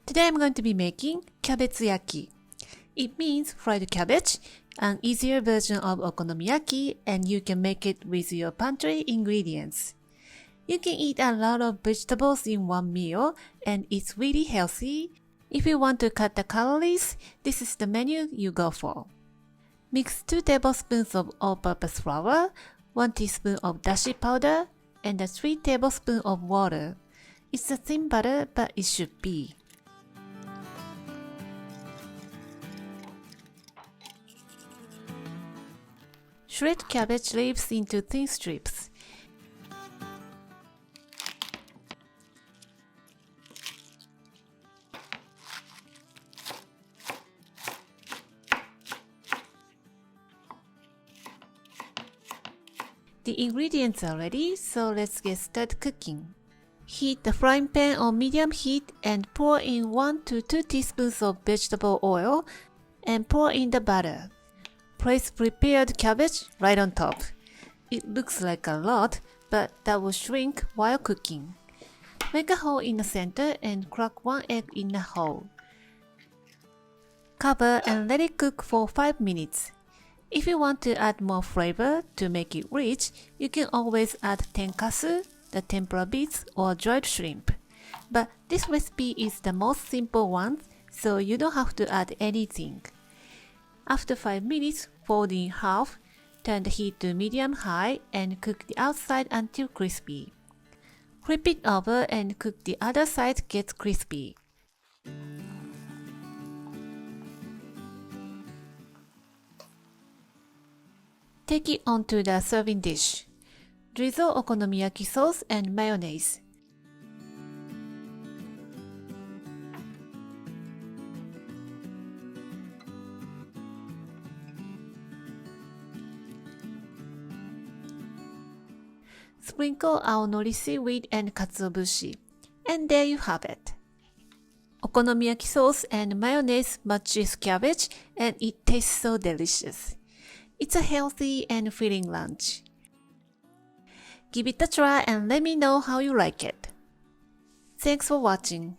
Today I'm going to be making KYABETSU YAKI. It means fried cabbage, an easier version of Okonomiyaki, and you can make it with your pantry ingredients. You can eat a lot of vegetables in one meal, and it's really healthy. If you want to cut the calories, this is the menu you go for. Mix 2 tablespoons of all-purpose flour, 1 teaspoon of dashi powder, and 3 tablespoons of water. It's a thin butter, but it should be. Shred cabbage leaves into thin strips. The ingredients are ready, so let's get started cooking. Heat the frying pan on medium heat and pour in 1 to 2 teaspoons of vegetable oil and pour in the butter. Place prepared cabbage right on top. It looks like a lot, but that will shrink while cooking. Make a hole in the center and crack 1 egg in the hole. Cover and let it cook for 5 minutes. If you want to add more flavor to make it rich, you can always add tenkatsu, the tempura beets, or dried shrimp. But this recipe is the most simple one, so you don't have to add anything. After 5 minutes, fold in half, turn the heat to medium-high and cook the outside until crispy. Flip it over and cook the other side gets crispy. Take it onto the serving dish. Drizzle okonomiyaki sauce and mayonnaise. Sprinkle aonori seaweed and katsuobushi. And there you have it. Okonomiyaki sauce and mayonnaise matches cabbage and it tastes so delicious. It's a healthy and filling lunch. Give it a try and let me know how you like it. Thanks for watching.